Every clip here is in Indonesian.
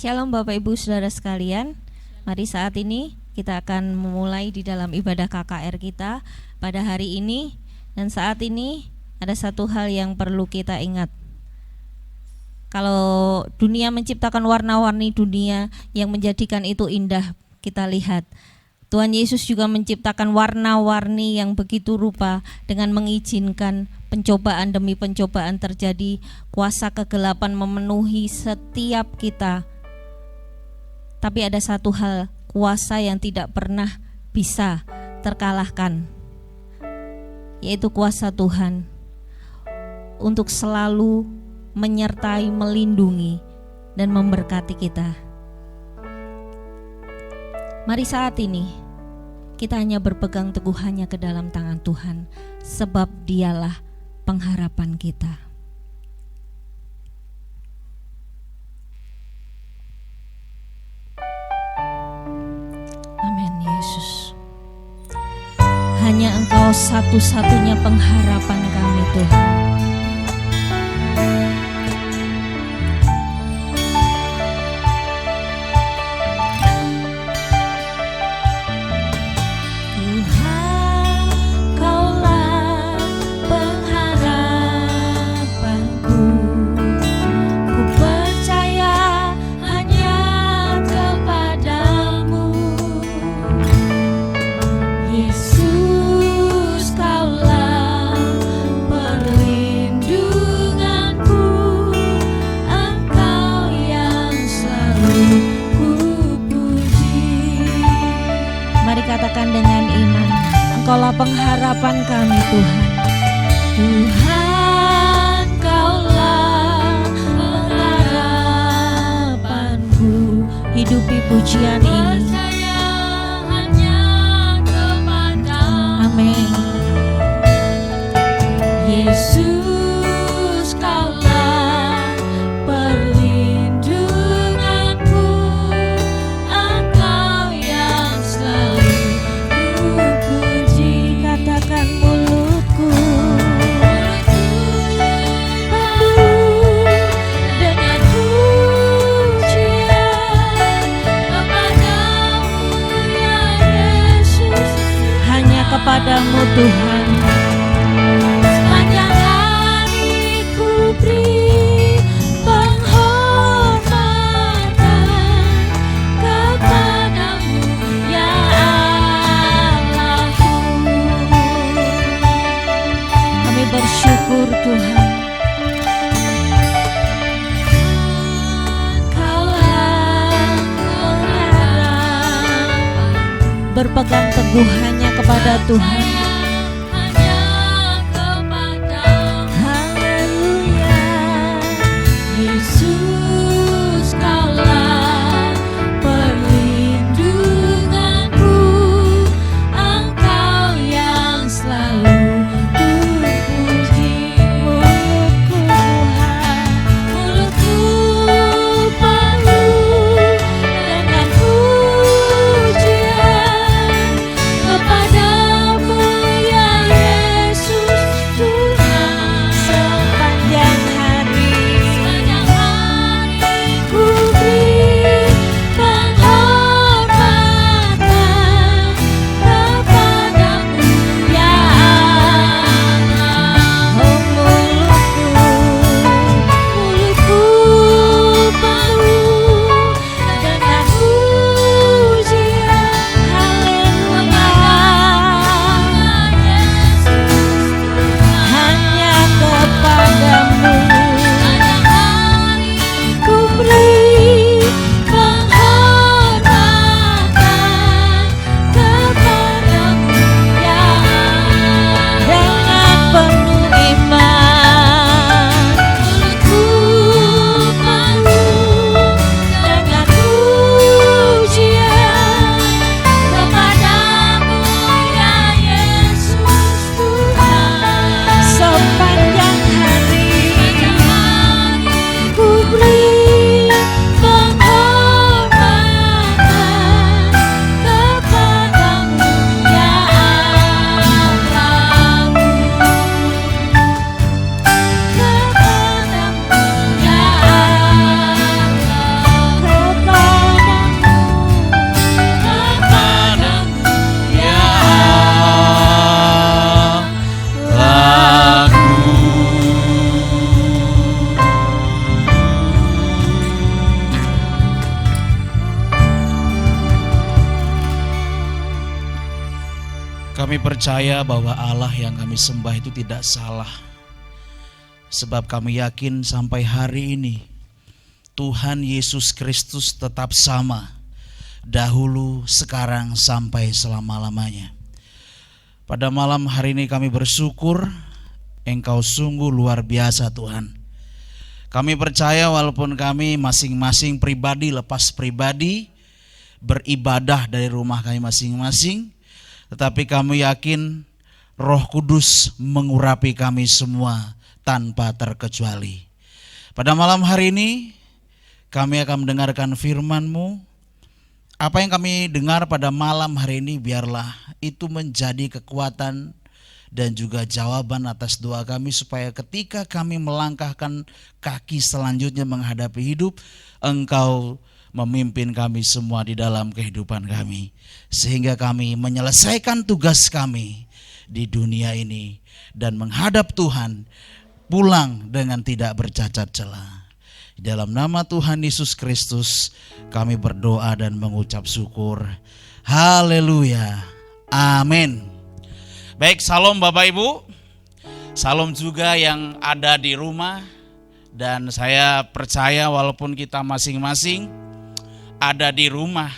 Shalom Bapak Ibu Saudara sekalian. Mari saat ini kita akan memulai di dalam ibadah KKR kita pada hari ini. Dan saat ini ada satu hal yang perlu kita ingat. Kalau dunia menciptakan warna-warni dunia yang menjadikan itu indah, kita lihat Tuhan Yesus juga menciptakan warna-warni yang begitu rupa dengan mengizinkan pencobaan demi pencobaan terjadi. Kuasa kegelapan memenuhi setiap kita. Tapi ada satu hal, kuasa yang tidak pernah bisa terkalahkan, yaitu kuasa Tuhan untuk selalu menyertai, melindungi, dan memberkati kita. Mari saat ini kita hanya berpegang teguh hanya ke dalam tangan Tuhan, sebab Dialah pengharapan kita. Amin Yesus. Hanya Engkau satu-satunya pengharapan kami Tuhan. Katakan dengan iman, Engkaulah pengharapan kami Tuhan. Tuhan, Engkaulah pengharapanku. Hidupi pujian ini. Amin. Yesus, Kaulah perlindunganku. Engkau yang selalu katakan mulutku penuh dengan pujian kepadamu ya Yesus, hanya kepadamu Tuhan. Sepanjang hari ku beri penghormatan kepadamu ya bersyukur Tuhan. Kaulah berpegang teguh hanya kepada Tuhan. Haleluya. Yesus, Kaulah perlindunganku. Engkau yang selalu kepadamu Kami percaya bahwa Allah yang kami sembah itu tidak salah. Sebab kami yakin sampai hari ini Tuhan Yesus Kristus tetap sama, dahulu, sekarang, sampai selama-lamanya. Pada malam hari ini kami bersyukur, Engkau sungguh luar biasa Tuhan. Kami percaya walaupun kami masing-masing pribadi lepas pribadi beribadah dari rumah kami masing-masing, tetapi kami yakin Roh Kudus mengurapi kami semua tanpa terkecuali. Pada malam hari ini kami akan mendengarkan firman-Mu. Apa yang kami dengar pada malam hari ini biarlah itu menjadi kekuatan dan juga jawaban atas doa kami, supaya ketika kami melangkahkan kaki selanjutnya menghadapi hidup, Engkau memimpin kami semua di dalam kehidupan kami, sehingga kami menyelesaikan tugas kami di dunia ini dan menghadap Tuhan pulang dengan tidak bercacat celah. Dalam nama Tuhan Yesus Kristus kami berdoa dan mengucap syukur. Haleluya. Amin. Baik, salam Bapak Ibu. Salam juga yang ada di rumah. Dan saya percaya walaupun kita masing-masing ada di rumah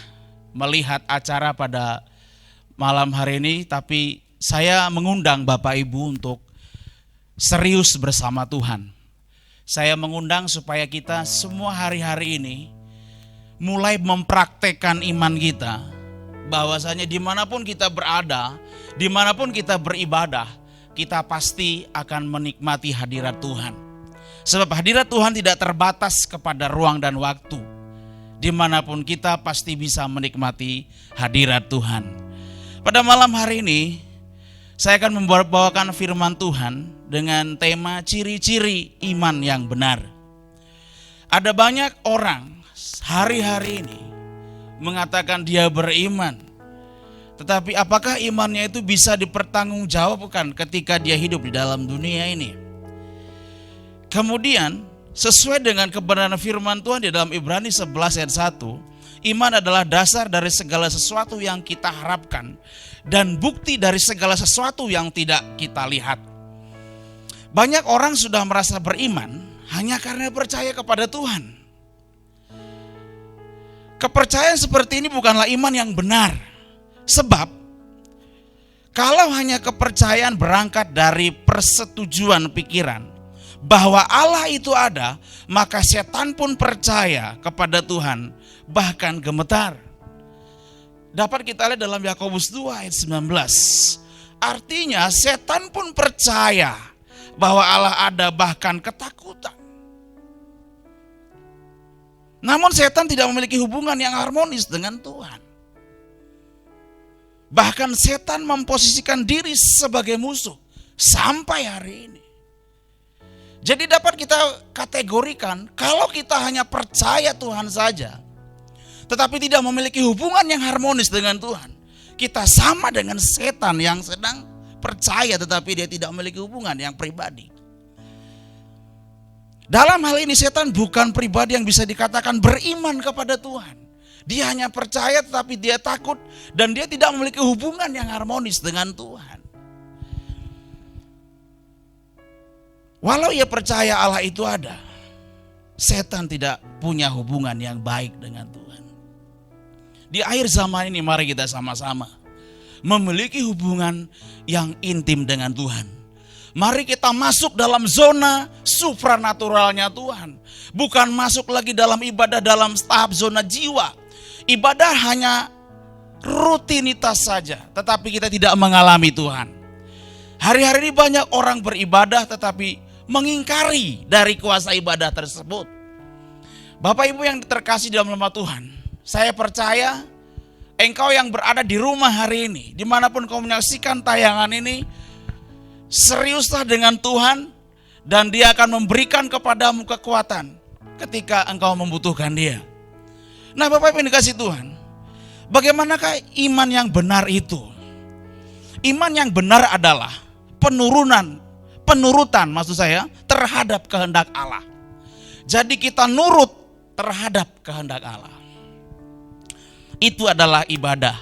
melihat acara pada malam hari ini, tapi saya mengundang Bapak Ibu untuk serius bersama Tuhan. Saya mengundang supaya kita semua hari-hari ini mulai mempraktekkan iman kita, bahwasanya dimanapun kita berada, dimanapun kita beribadah, kita pasti akan menikmati hadirat Tuhan. Sebab hadirat Tuhan tidak terbatas kepada ruang dan waktu. Dimanapun kita pasti bisa menikmati hadirat Tuhan. Pada malam hari ini saya akan membawakan firman Tuhan dengan tema ciri-ciri iman yang benar. Ada banyak orang hari-hari ini mengatakan dia beriman, tetapi apakah imannya itu bisa dipertanggungjawabkan ketika dia hidup di dalam dunia ini? Kemudian sesuai dengan kebenaran firman Tuhan di dalam Ibrani 11 ayat 1, iman adalah dasar dari segala sesuatu yang kita harapkan dan bukti dari segala sesuatu yang tidak kita lihat. Banyak orang sudah merasa beriman hanya karena percaya kepada Tuhan. Kepercayaan seperti ini bukanlah iman yang benar. Sebab kalau hanya kepercayaan berangkat dari persetujuan pikiran bahwa Allah itu ada, maka setan pun percaya kepada Tuhan, bahkan gemetar. Dapat kita lihat dalam Yakobus 2 ayat 19. Artinya setan pun percaya bahwa Allah ada, bahkan ketakutan. Namun setan tidak memiliki hubungan yang harmonis dengan Tuhan. Bahkan setan memposisikan diri sebagai musuh sampai hari ini. Jadi dapat kita kategorikan, kalau kita hanya percaya Tuhan saja, tetapi tidak memiliki hubungan yang harmonis dengan Tuhan, kita sama dengan setan yang sedang percaya tetapi dia tidak memiliki hubungan yang pribadi. Dalam hal ini setan bukan pribadi yang bisa dikatakan beriman kepada Tuhan. Dia hanya percaya tetapi dia takut dan dia tidak memiliki hubungan yang harmonis dengan Tuhan. Walau ia percaya Allah itu ada, setan tidak punya hubungan yang baik dengan Tuhan. Di akhir zaman ini mari kita sama-sama memiliki hubungan yang intim dengan Tuhan. Mari kita masuk dalam zona supranaturalnya Tuhan. Bukan masuk lagi dalam ibadah dalam tahap zona jiwa. Ibadah hanya rutinitas saja, tetapi kita tidak mengalami Tuhan. Hari-hari ini banyak orang beribadah tetapi mengingkari dari kuasa ibadah tersebut. Bapak Ibu yang terkasih dalam nama Tuhan, saya percaya engkau yang berada di rumah hari ini, dimanapun kau menyaksikan tayangan ini, seriuslah dengan Tuhan dan Dia akan memberikan kepadamu kekuatan ketika engkau membutuhkan Dia. Nah Bapak Ibu yang dikasih Tuhan, bagaimanakah iman yang benar itu? Iman yang benar adalah penurutan maksud saya terhadap kehendak Allah. Jadi kita nurut terhadap kehendak Allah. Itu adalah ibadah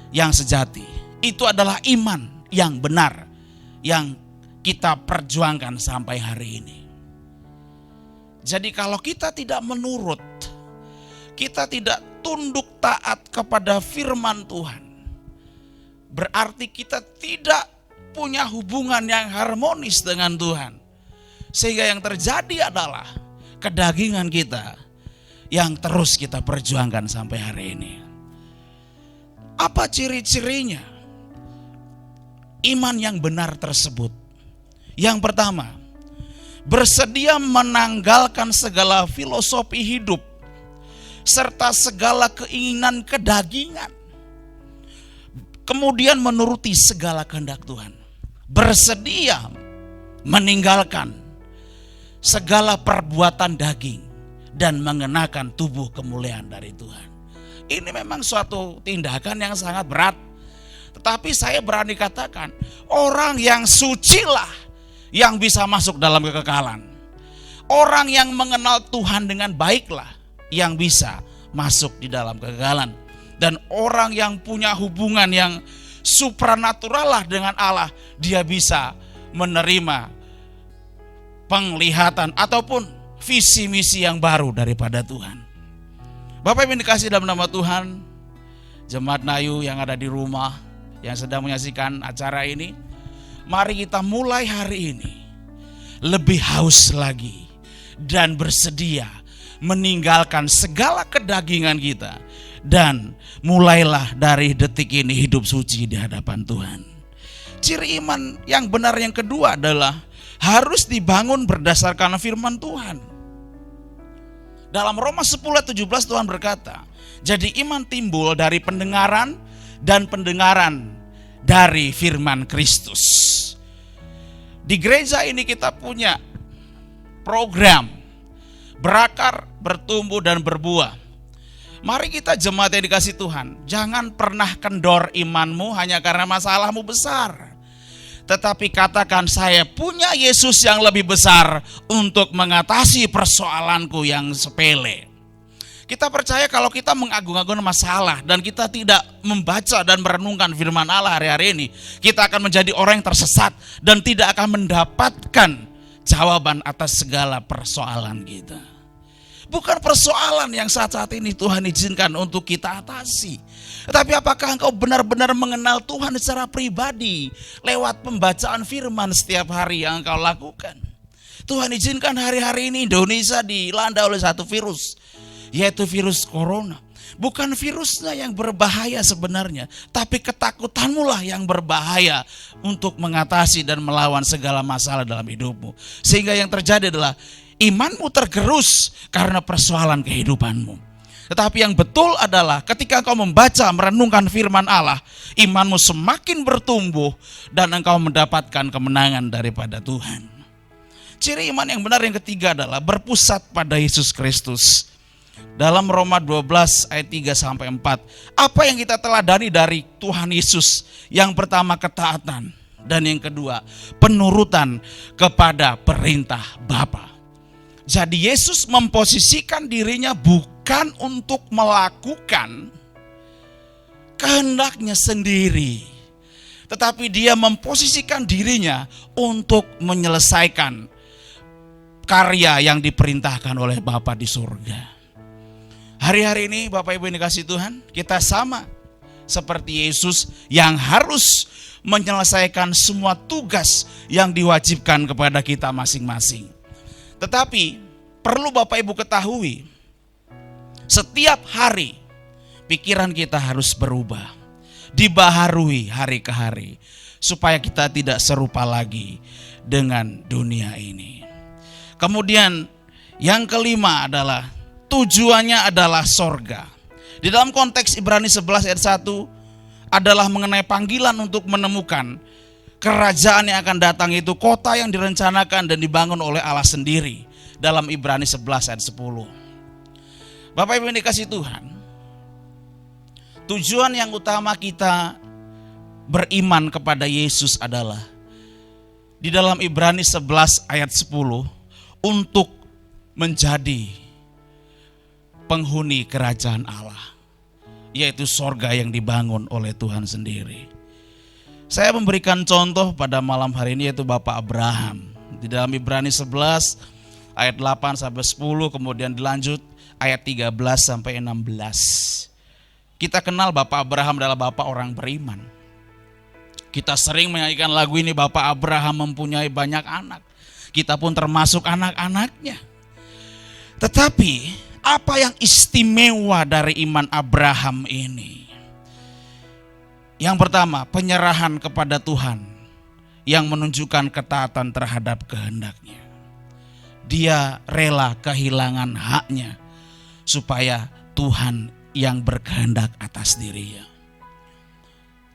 yang sejati. Itu adalah iman yang benar yang kita perjuangkan sampai hari ini. Jadi kalau kita tidak menurut, kita tidak tunduk taat kepada firman Tuhan, berarti kita tidak punya hubungan yang harmonis dengan Tuhan. Sehingga yang terjadi adalah kedagingan kita yang terus kita perjuangkan sampai hari ini. Apa ciri-cirinya iman yang benar tersebut? Yang pertama, bersedia menanggalkan segala filosofi hidup serta segala keinginan kedagingan, kemudian menuruti segala kehendak Tuhan. Bersedia meninggalkan segala perbuatan daging dan mengenakan tubuh kemuliaan dari Tuhan. Ini memang suatu tindakan yang sangat berat. Tetapi saya berani katakan, orang yang sucilah yang bisa masuk dalam kekekalan. Orang yang mengenal Tuhan dengan baiklah yang bisa masuk di dalam kekekalan. Dan orang yang punya hubungan yang supranatural lah dengan Allah, dia bisa menerima penglihatan ataupun visi misi yang baru daripada Tuhan. Bapak Ibu dikasih dalam nama Tuhan, jemaat Nayu yang ada di rumah, yang sedang menyaksikan acara ini, mari kita mulai hari ini lebih haus lagi dan bersedia meninggalkan segala kedagingan kita, dan mulailah dari detik ini hidup suci di hadapan Tuhan. Ciri iman yang benar yang kedua adalah harus dibangun berdasarkan firman Tuhan. Dalam Roma 10:17 Tuhan berkata, jadi iman timbul dari pendengaran dan pendengaran dari firman Kristus. Di gereja ini kita punya program berakar, bertumbuh dan berbuah. Mari kita jemaat yang dikasih Tuhan, jangan pernah kendor imanmu hanya karena masalahmu besar. Tetapi katakan, saya punya Yesus yang lebih besar untuk mengatasi persoalanku yang sepele. Kita percaya kalau kita mengagung-agungkan masalah dan kita tidak membaca dan merenungkan firman Allah hari-hari ini, kita akan menjadi orang yang tersesat dan tidak akan mendapatkan jawaban atas segala persoalan kita. Bukan persoalan yang saat-saat ini Tuhan izinkan untuk kita atasi. Tetapi apakah engkau benar-benar mengenal Tuhan secara pribadi lewat pembacaan firman setiap hari yang engkau lakukan? Tuhan izinkan hari-hari ini Indonesia dilanda oleh satu virus, yaitu virus corona. Bukan virusnya yang berbahaya sebenarnya, tapi ketakutanmu lah yang berbahaya untuk mengatasi dan melawan segala masalah dalam hidupmu. Sehingga yang terjadi adalah imanmu tergerus karena persoalan kehidupanmu. Tetapi yang betul adalah ketika engkau membaca, merenungkan firman Allah, imanmu semakin bertumbuh dan engkau mendapatkan kemenangan daripada Tuhan. Ciri iman yang benar yang ketiga adalah berpusat pada Yesus Kristus. Dalam Roma 12 ayat 3-4, apa yang kita teladani dari Tuhan Yesus? Yang pertama ketaatan, dan yang kedua penurutan kepada perintah Bapa. Jadi Yesus memposisikan dirinya bukan untuk melakukan kehendaknya sendiri, tetapi dia memposisikan dirinya untuk menyelesaikan karya yang diperintahkan oleh Bapa di surga. Hari-hari ini Bapak Ibu yang dikasih Tuhan, kita sama seperti Yesus yang harus menyelesaikan semua tugas yang diwajibkan kepada kita masing-masing. Tetapi perlu Bapak Ibu ketahui, setiap hari pikiran kita harus berubah, dibaharui hari ke hari, supaya kita tidak serupa lagi dengan dunia ini. Kemudian yang kelima adalah tujuannya adalah sorga. Di dalam konteks Ibrani 11 ayat 1 adalah mengenai panggilan untuk menemukan kerajaan yang akan datang, itu kota yang direncanakan dan dibangun oleh Allah sendiri. Dalam Ibrani 11 ayat 10. Bapak Ibu yang dikasih Tuhan, tujuan yang utama kita beriman kepada Yesus adalah di dalam Ibrani 11 ayat 10, untuk menjadi penghuni kerajaan Allah, yaitu sorga yang dibangun oleh Tuhan sendiri. Saya memberikan contoh pada malam hari ini yaitu Bapak Abraham. Di dalam Ibrani 11 ayat 8 sampai 10, kemudian dilanjut ayat 13 sampai 16. Kita kenal Bapak Abraham adalah Bapak orang beriman. Kita sering menyanyikan lagu ini, Bapak Abraham mempunyai banyak anak. Kita pun termasuk anak-anaknya. Tetapi apa yang istimewa dari iman Abraham ini? Yang pertama, penyerahan kepada Tuhan yang menunjukkan ketaatan terhadap kehendaknya. Dia rela kehilangan haknya supaya Tuhan yang berkehendak atas dirinya.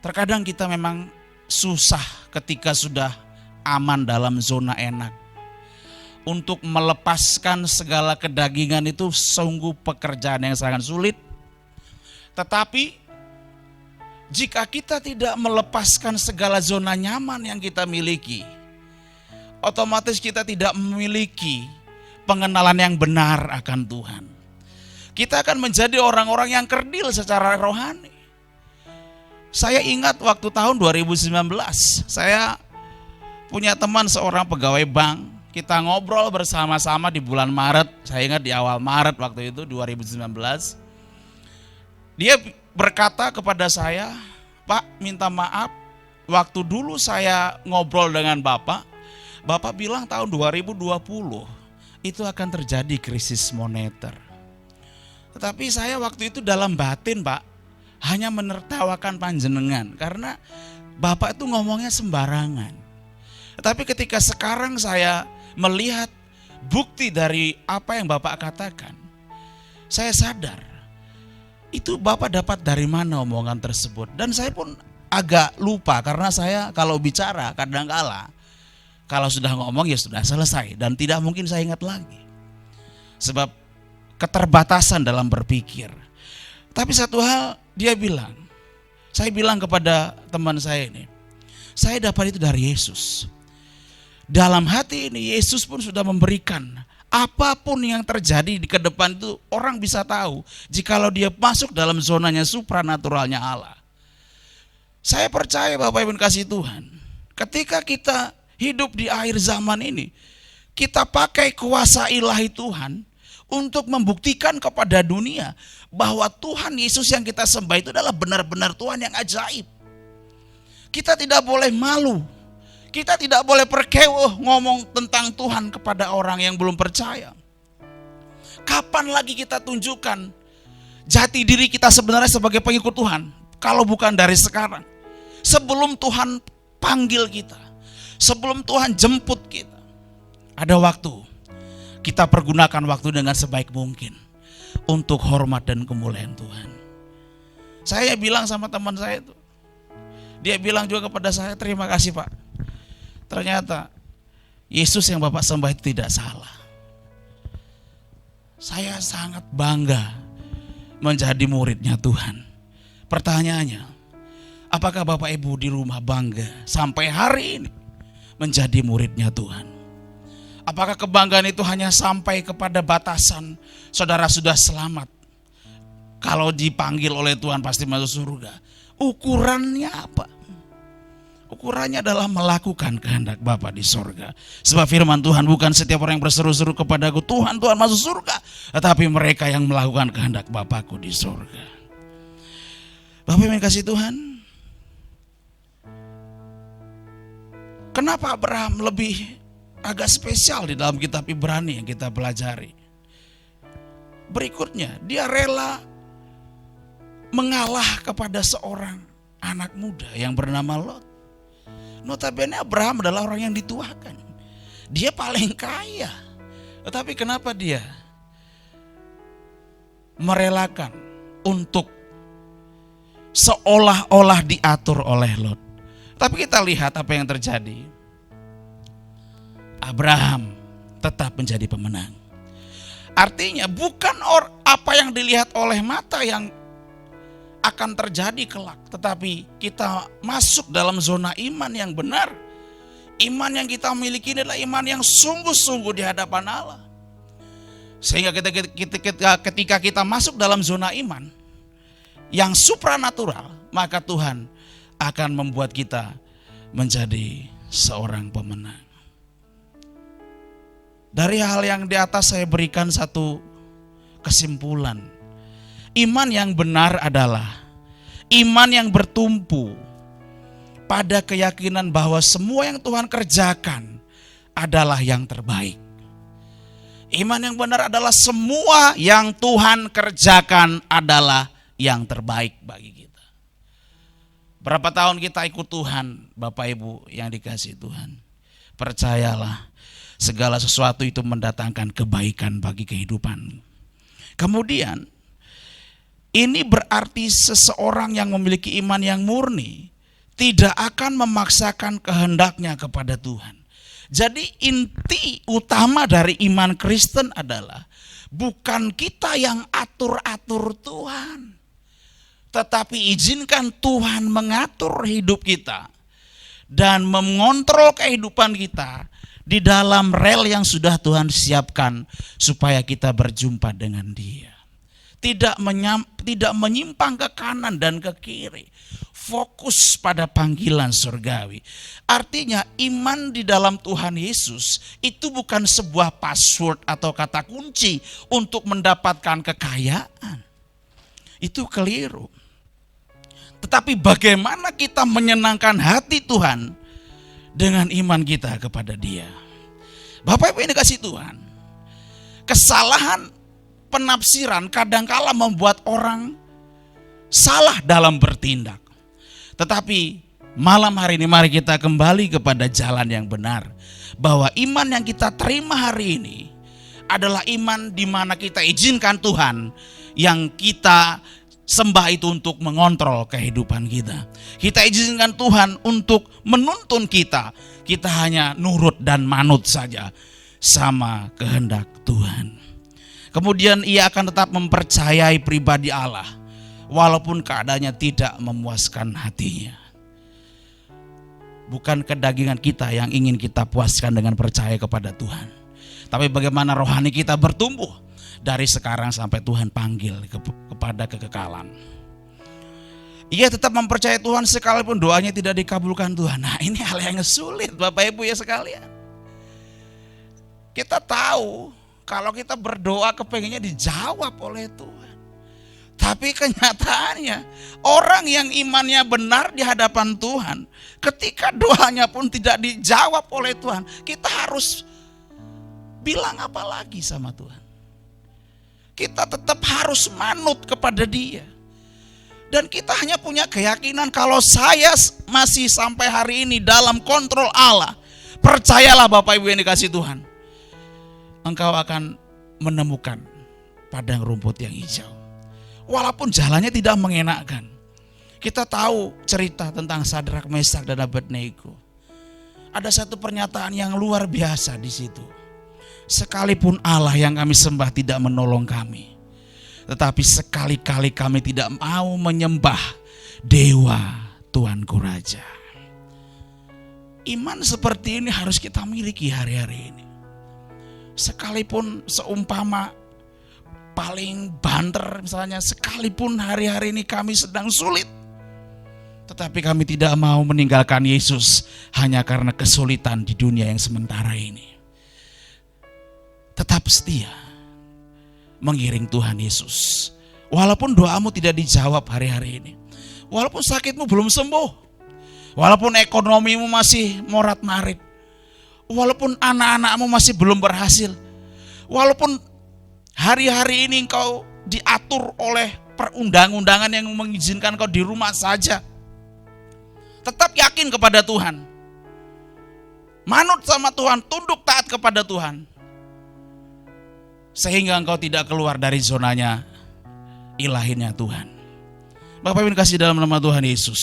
Terkadang kita memang susah ketika sudah aman dalam zona enak. Untuk melepaskan segala kedagingan itu sungguh pekerjaan yang sangat sulit. Tetapi jika kita tidak melepaskan segala zona nyaman yang kita miliki, otomatis kita tidak memiliki pengenalan yang benar akan Tuhan. Kita akan menjadi orang-orang yang kerdil secara rohani. Saya ingat waktu tahun 2019, saya punya teman seorang pegawai bank. Kita ngobrol bersama-sama di bulan Maret, saya ingat di awal Maret waktu itu 2019. Dia berkata kepada saya, Pak, minta maaf, waktu dulu saya ngobrol dengan Bapak bilang tahun 2020 itu akan terjadi krisis moneter. Tetapi saya waktu itu dalam batin, Pak, hanya menertawakan panjenengan karena Bapak itu ngomongnya sembarangan. Tetapi ketika sekarang saya melihat bukti dari apa yang Bapak katakan, saya sadar itu Bapak dapat dari mana omongan tersebut. Dan saya pun agak lupa karena saya kalau bicara kadangkala kalau sudah ngomong ya sudah selesai dan tidak mungkin saya ingat lagi. Sebab keterbatasan dalam berpikir. Tapi satu hal dia bilang, saya bilang kepada teman saya ini, saya dapat itu dari Yesus. Dalam hati ini Yesus pun sudah memberikan apapun yang terjadi di ke depan itu orang bisa tahu jikalau dia masuk dalam zonanya supranaturalnya Allah. Saya percaya Bapak Ibu kasih Tuhan, ketika kita hidup di akhir zaman ini, kita pakai kuasa ilahi Tuhan untuk membuktikan kepada dunia bahwa Tuhan Yesus yang kita sembah itu adalah benar-benar Tuhan yang ajaib. Kita tidak boleh malu. Kita tidak boleh perkeweh ngomong tentang Tuhan kepada orang yang belum percaya. Kapan lagi kita tunjukkan jati diri kita sebenarnya sebagai pengikut Tuhan? Kalau bukan dari sekarang. Sebelum Tuhan panggil kita. Sebelum Tuhan jemput kita. Ada waktu. Kita pergunakan waktu dengan sebaik mungkin. Untuk hormat dan kemuliaan Tuhan. Saya bilang sama teman saya itu. Dia bilang juga kepada saya, terima kasih Pak. Ternyata Yesus yang Bapak sembah itu tidak salah. Saya sangat bangga menjadi muridnya Tuhan. Pertanyaannya, apakah Bapak Ibu di rumah bangga sampai hari ini menjadi muridnya Tuhan? Apakah kebanggaan itu hanya sampai kepada batasan saudara sudah selamat? Kalau dipanggil oleh Tuhan pasti masuk surga. Ukurannya apa? Ukurannya adalah melakukan kehendak Bapa di surga. Sebab firman Tuhan, bukan setiap orang yang berseru-seru kepadaku, Tuhan, Tuhan masuk surga. Tetapi mereka yang melakukan kehendak Bapakku di surga. Bapak yang kasih Tuhan, kenapa Abraham lebih agak spesial di dalam kitab Ibrani yang kita pelajari? Berikutnya, dia rela mengalah kepada seorang anak muda yang bernama Lot. Notabene Abraham adalah orang yang dituakan. Dia paling kaya. Tetapi kenapa dia merelakan untuk seolah-olah diatur oleh Lot? Tapi kita lihat apa yang terjadi. Abraham tetap menjadi pemenang. Artinya bukan apa yang dilihat oleh mata yang akan terjadi kelak, tetapi kita masuk dalam zona iman yang benar. Iman yang kita miliki adalah iman yang sungguh-sungguh di hadapan Allah. Sehingga ketika kita masuk dalam zona iman yang supranatural, maka Tuhan akan membuat kita menjadi seorang pemenang. Dari hal yang di atas saya berikan satu kesimpulan. Iman yang benar adalah iman yang bertumpu pada keyakinan bahwa semua yang Tuhan kerjakan adalah yang terbaik. Iman yang benar adalah semua yang Tuhan kerjakan adalah yang terbaik bagi kita. Berapa tahun kita ikut Tuhan, Bapak Ibu yang dikasihi Tuhan. Percayalah, segala sesuatu itu mendatangkan kebaikan bagi kehidupanmu. Kemudian, ini berarti seseorang yang memiliki iman yang murni tidak akan memaksakan kehendaknya kepada Tuhan. Jadi inti utama dari iman Kristen adalah bukan kita yang atur-atur Tuhan, tetapi izinkan Tuhan mengatur hidup kita dan mengontrol kehidupan kita di dalam rel yang sudah Tuhan siapkan supaya kita berjumpa dengan Dia. Tidak menyimpang ke kanan dan ke kiri. Fokus pada panggilan surgawi. Artinya iman di dalam Tuhan Yesus itu bukan sebuah password atau kata kunci untuk mendapatkan kekayaan. Itu keliru. Tetapi bagaimana kita menyenangkan hati Tuhan dengan iman kita kepada Dia. Bapak Ibu yang dikasihi Tuhan, kesalahan penafsiran kadangkala membuat orang salah dalam bertindak. Tetapi malam hari ini mari kita kembali kepada jalan yang benar. Bahwa iman yang kita terima hari ini adalah iman di mana kita izinkan Tuhan yang kita sembah itu untuk mengontrol kehidupan kita. Kita izinkan Tuhan untuk menuntun kita. Kita hanya nurut dan manut saja sama kehendak Tuhan. Kemudian ia akan tetap mempercayai pribadi Allah walaupun keadaannya tidak memuaskan hatinya. Bukan kedagingan kita yang ingin kita puaskan dengan percaya kepada Tuhan, tapi bagaimana rohani kita bertumbuh dari sekarang sampai Tuhan panggil kepada kekekalan. Ia tetap mempercayai Tuhan sekalipun doanya tidak dikabulkan Tuhan. Nah, ini hal yang sulit Bapak Ibu ya sekalian. Kita tahu kalau kita berdoa kepengennya dijawab oleh Tuhan. Tapi kenyataannya orang yang imannya benar di hadapan Tuhan, ketika doanya pun tidak dijawab oleh Tuhan, kita harus bilang apa lagi sama Tuhan? Kita tetap harus manut kepada Dia. Dan kita hanya punya keyakinan kalau saya masih sampai hari ini dalam kontrol Allah, percayalah Bapak Ibu yang dikasihi Tuhan, engkau akan menemukan padang rumput yang hijau. Walaupun jalannya tidak mengenakkan. Kita tahu cerita tentang Sadrak, Mesak, dan Abednego. Ada satu pernyataan yang luar biasa di situ. Sekalipun Allah yang kami sembah tidak menolong kami, tetapi sekali-kali kami tidak mau menyembah Dewa Tuanku Raja. Iman seperti ini harus kita miliki hari-hari ini. Sekalipun seumpama paling banter misalnya, sekalipun hari-hari ini kami sedang sulit, tetapi kami tidak mau meninggalkan Yesus hanya karena kesulitan di dunia yang sementara ini. Tetap setia mengiring Tuhan Yesus. Walaupun doamu tidak dijawab hari-hari ini, walaupun sakitmu belum sembuh, walaupun ekonomimu masih morat-marit, walaupun anak-anakmu masih belum berhasil, walaupun hari-hari ini engkau diatur oleh perundang-undangan yang mengizinkan engkau di rumah saja, tetap yakin kepada Tuhan. Manut sama Tuhan, tunduk taat kepada Tuhan. Sehingga engkau tidak keluar dari zonanya ilahinya Tuhan. Bapak Ibu kasih dalam nama Tuhan Yesus.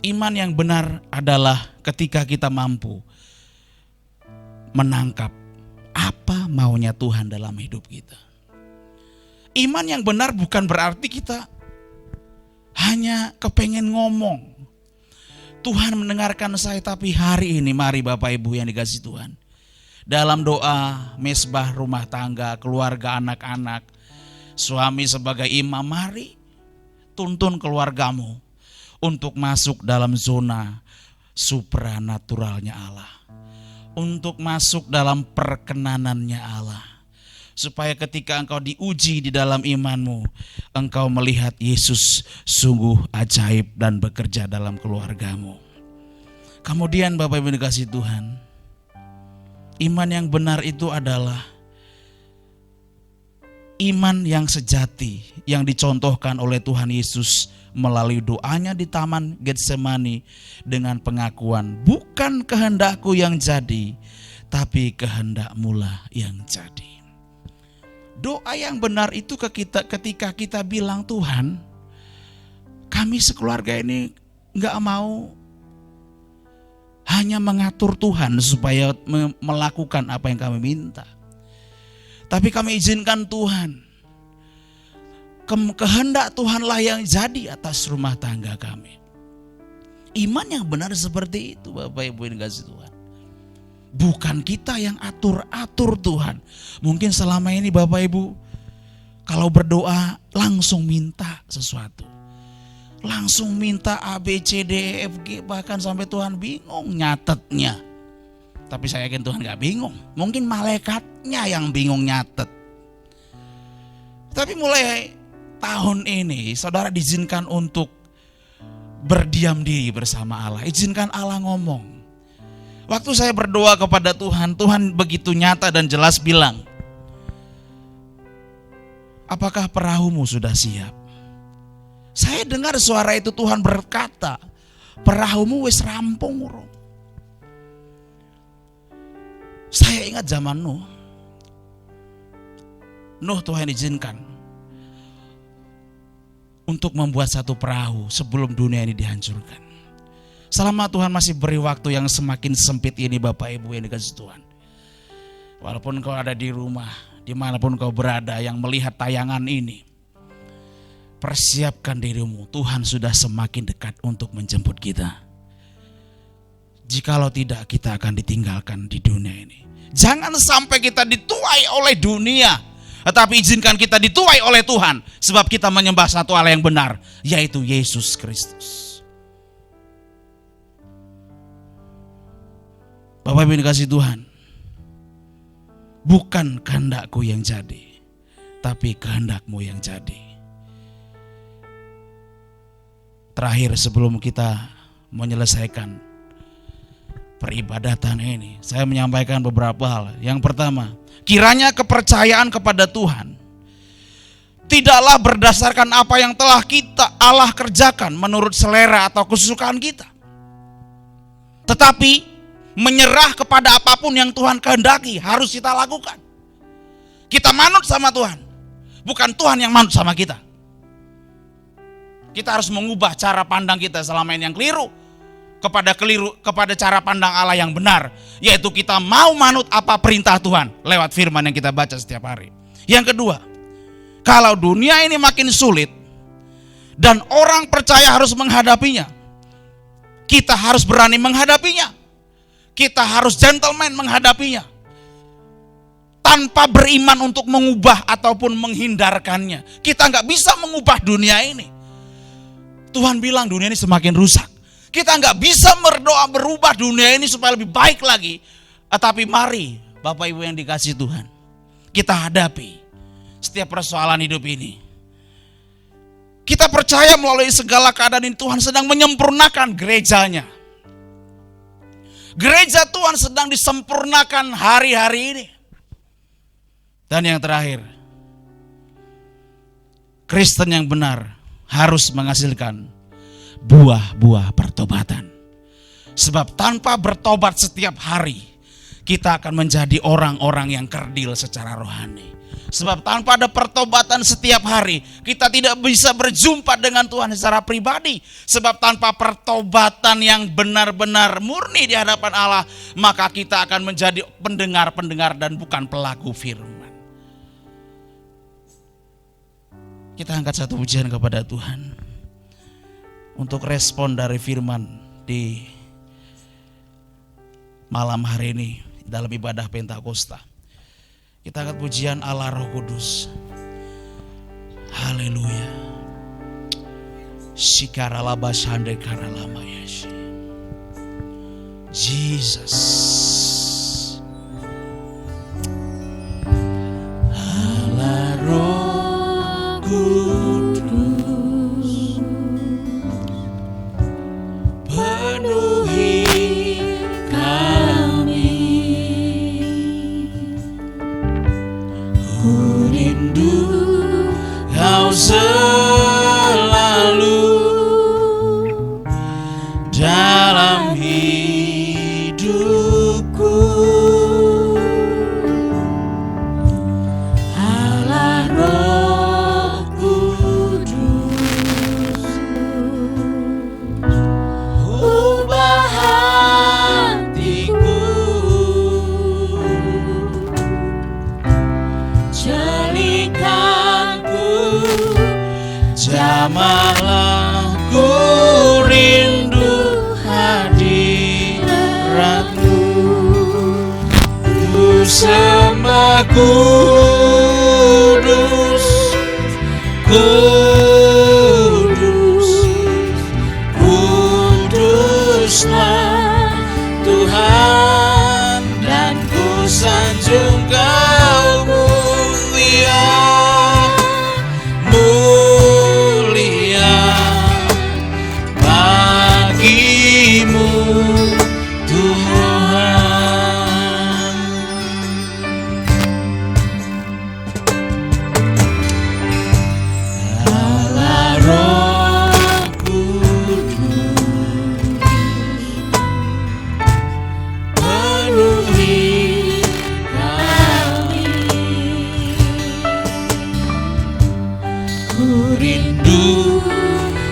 Iman yang benar adalah ketika kita mampu menangkap apa maunya Tuhan dalam hidup kita. Iman yang benar bukan berarti kita hanya kepengen ngomong, Tuhan mendengarkan saya, tapi hari ini mari Bapak Ibu yang dikasihi Tuhan, dalam doa mesbah rumah tangga, keluarga, anak-anak, suami sebagai imam, mari tuntun keluargamu untuk masuk dalam zona supranaturalnya Allah, untuk masuk dalam perkenanannya Allah, supaya ketika engkau diuji di dalam imanmu, engkau melihat Yesus sungguh ajaib dan bekerja dalam keluargamu. Kemudian Bapak Ibu dikasih Tuhan, iman yang benar itu adalah iman yang sejati yang dicontohkan oleh Tuhan Yesus melalui doanya di Taman Getsemani dengan pengakuan, bukan kehendakku yang jadi, tapi kehendak-Mu-lah yang jadi. Doa yang benar itu ketika kita bilang, Tuhan, kami sekeluarga ini gak mau hanya mengatur Tuhan supaya melakukan apa yang kami minta, tapi kami izinkan Tuhan, kehendak Tuhanlah yang jadi atas rumah tangga kami. Iman yang benar seperti itu Bapak Ibu yang dikasih Tuhan. Bukan kita yang atur-atur Tuhan. Mungkin selama ini Bapak Ibu kalau berdoa langsung minta sesuatu, langsung minta A, B, C, D, E, F, G, bahkan sampai Tuhan bingung nyatetnya. Tapi saya yakin Tuhan gak bingung. Mungkin malaikatnya yang bingung nyatet. Tapi mulai tahun ini saudara diizinkan untuk berdiam diri bersama Allah. Izinkan Allah ngomong. Waktu saya berdoa kepada Tuhan, Tuhan begitu nyata dan jelas bilang, apakah perahumu sudah siap? Saya dengar suara itu, Tuhan berkata, perahumu wis rampung urung. Saya ingat zaman Nuh. Nuh Tuhan izinkan untuk membuat satu perahu sebelum dunia ini dihancurkan. Selama Tuhan masih beri waktu yang semakin sempit ini Bapak Ibu yang dikasih Tuhan. Walaupun kau ada di rumah, dimanapun kau berada yang melihat tayangan ini, persiapkan dirimu, Tuhan sudah semakin dekat untuk menjemput kita. Jikalau tidak, kita akan ditinggalkan di dunia ini. Jangan sampai kita dituai oleh dunia, tetapi izinkan kita dituai oleh Tuhan, sebab kita menyembah satu Allah yang benar, yaitu Yesus Kristus. Bapak Ibu dikasih Tuhan, bukan kehendakku yang jadi, tapi kehendak-Mu yang jadi. Terakhir sebelum kita menyelesaikan peribadatan ini, saya menyampaikan beberapa hal. Yang pertama, kiranya kepercayaan kepada Tuhan tidaklah berdasarkan apa yang telah Allah kerjakan menurut selera atau kesukaan kita, tetapi menyerah kepada apapun yang Tuhan kehendaki harus kita lakukan. Kita manut sama Tuhan, bukan Tuhan yang manut sama kita. Kita harus mengubah cara pandang kita selama ini yang keliru kepada cara pandang Allah yang benar, yaitu kita mau manut apa perintah Tuhan lewat firman yang kita baca setiap hari. Yang kedua, kalau dunia ini makin sulit dan orang percaya harus menghadapinya, kita harus berani menghadapinya. Kita harus gentleman menghadapinya, tanpa beriman untuk mengubah ataupun menghindarkannya. Kita gak bisa mengubah dunia ini. Tuhan bilang dunia ini semakin rusak. Kita gak bisa berdoa berubah dunia ini supaya lebih baik lagi. Tapi mari Bapak Ibu yang dikasih Tuhan, kita hadapi setiap persoalan hidup ini. Kita percaya melalui segala keadaan ini Tuhan sedang menyempurnakan gerejanya. Gereja Tuhan sedang disempurnakan hari-hari ini. Dan yang terakhir, Kristen yang benar harus menghasilkan buah-buah pertobatan. Sebab tanpa bertobat setiap hari, kita akan menjadi orang-orang yang kerdil secara rohani. Sebab tanpa ada pertobatan setiap hari, kita tidak bisa berjumpa dengan Tuhan secara pribadi. Sebab tanpa pertobatan yang benar-benar murni di hadapan Allah, maka kita akan menjadi pendengar-pendengar dan bukan pelaku firman. Kita angkat satu pujian kepada Tuhan untuk respon dari firman di malam hari ini dalam ibadah Pentakosta. Kita angkat pujian Allah Roh Kudus. Haleluya. Shikaralaba shande karalama yashi. Jesus. Allah Roh Kudus, penuhi kami. Ku rindu Kau selalu dalam hidupku. Allah Roh Kudus, ubah hatiku, jadikanku jamalah ku rindu hadiratmu. Ku sembah kudus, kudus, kuduslah Tuhan, dan ku sanjung Kau mulia, mulia bagimu Tuhan. Allah Roh Kudus, penuhi kami. Ku rindu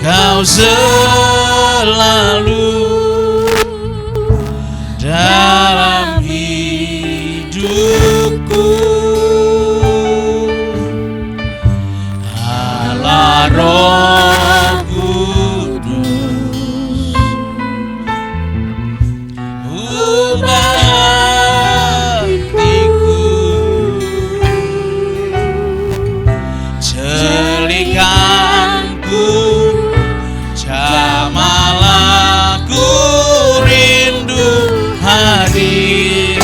Kau selalu dalam hidupku. Allah Roh Kudus, ubah hatiku, jadikanku jamalah ku rindu hadiratmu.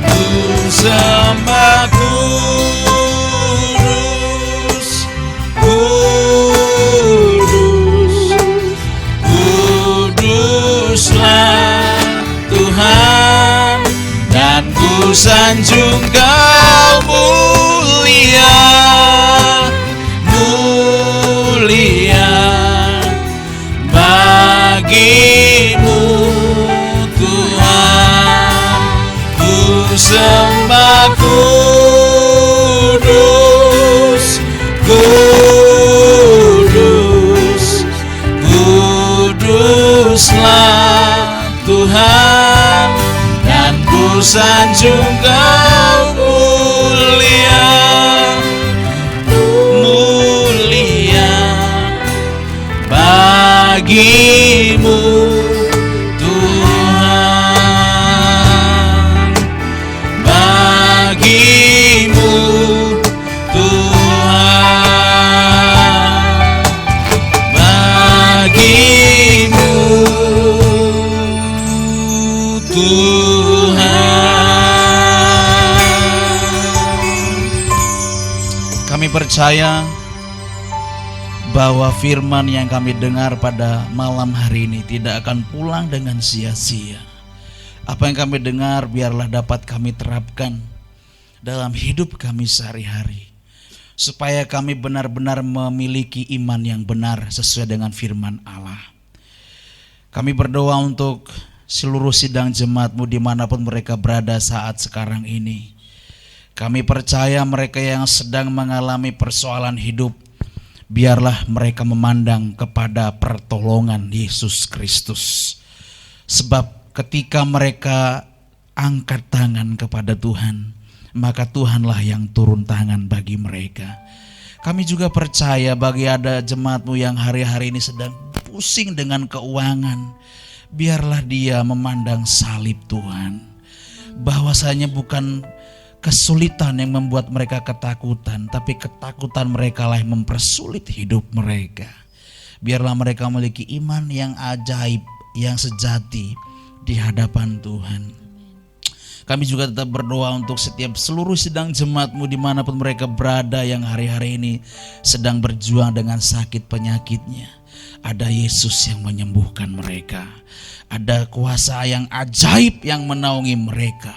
Ku sembah kudus, kudus, kuduslah Tuhan, dan ku sanjung Kau mulia, mulia bagimu Tuhan. Ku sembah kudus, kudus, kuduslah Tuhan, dan ku sanjung Kau mulia, mulia bagimu Tuhan, bagimu Tuhan, bagimu Tuhan. Kami percaya bahwa firman yang kami dengar pada malam hari ini tidak akan pulang dengan sia-sia. Apa yang kami dengar biarlah dapat kami terapkan dalam hidup kami sehari-hari, supaya kami benar-benar memiliki iman yang benar sesuai dengan firman Allah. Kami berdoa untuk seluruh sidang jemaat-Mu dimanapun mereka berada saat sekarang ini. Kami percaya mereka yang sedang mengalami persoalan hidup, biarlah mereka memandang kepada pertolongan Yesus Kristus. Sebab ketika mereka angkat tangan kepada Tuhan, maka Tuhanlah yang turun tangan bagi mereka. Kami juga percaya bagi ada jemaat-Mu yang hari-hari ini sedang pusing dengan keuangan, biarlah dia memandang salib Tuhan. Bahwasanya bukan kesulitan yang membuat mereka ketakutan, tapi ketakutan mereka lah yang mempersulit hidup mereka. Biarlah mereka memiliki iman yang ajaib, yang sejati di hadapan Tuhan. Kami juga tetap berdoa untuk setiap seluruh sidang jemaat-Mu dimanapun mereka berada, yang hari-hari ini sedang berjuang dengan sakit penyakitnya. Ada Yesus yang menyembuhkan mereka. Ada kuasa yang ajaib yang menaungi mereka.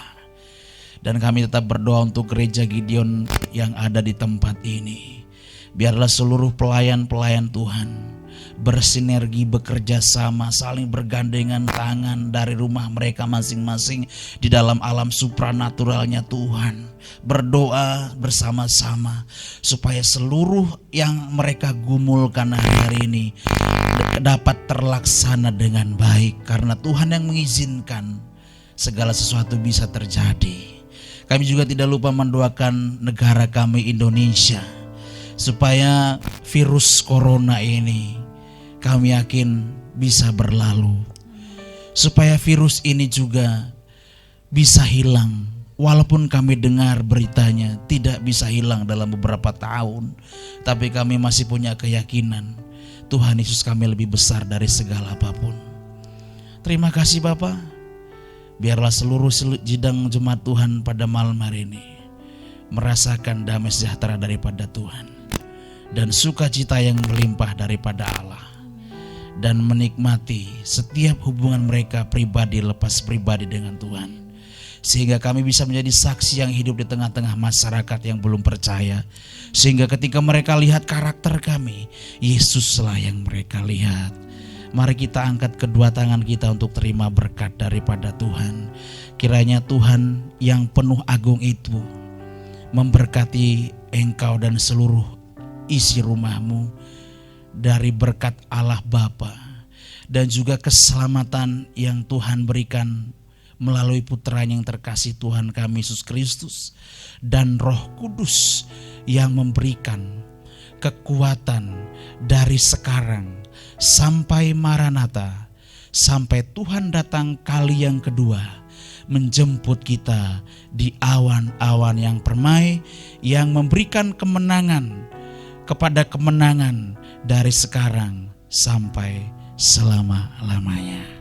Dan kami tetap berdoa untuk gereja Gideon yang ada di tempat ini. Biarlah seluruh pelayan-pelayan Tuhan bersinergi, bekerja sama, saling bergandengan tangan dari rumah mereka masing-masing di dalam alam supranaturalnya Tuhan. Berdoa bersama-sama supaya seluruh yang mereka gumulkan hari ini dapat terlaksana dengan baik, karena Tuhan yang mengizinkan segala sesuatu bisa terjadi. Kami juga tidak lupa mendoakan negara kami Indonesia, supaya virus corona ini kami yakin bisa berlalu, supaya virus ini juga bisa hilang. Walaupun kami dengar beritanya tidak bisa hilang dalam beberapa tahun, tapi kami masih punya keyakinan Tuhan Yesus kami lebih besar dari segala apapun. Terima kasih Bapa. Biarlah seluruh sidang jemaat Tuhan pada malam hari ini merasakan damai sejahtera daripada Tuhan dan sukacita yang melimpah daripada Allah, dan menikmati setiap hubungan mereka pribadi lepas pribadi dengan Tuhan, sehingga kami bisa menjadi saksi yang hidup di tengah-tengah masyarakat yang belum percaya, sehingga ketika mereka lihat karakter kami, Yesuslah yang mereka lihat. Mari kita angkat kedua tangan kita untuk terima berkat daripada Tuhan. Kiranya Tuhan yang penuh agung itu memberkati engkau dan seluruh isi rumahmu dari berkat Allah Bapa, dan juga keselamatan yang Tuhan berikan melalui putranya yang terkasih Tuhan kami Yesus Kristus, dan Roh Kudus yang memberikan kekuatan dari sekarang sampai Maranatha, sampai Tuhan datang kali yang kedua menjemput kita di awan-awan yang permai, yang memberikan kemenangan kepada kemenangan dari sekarang sampai selama-lamanya.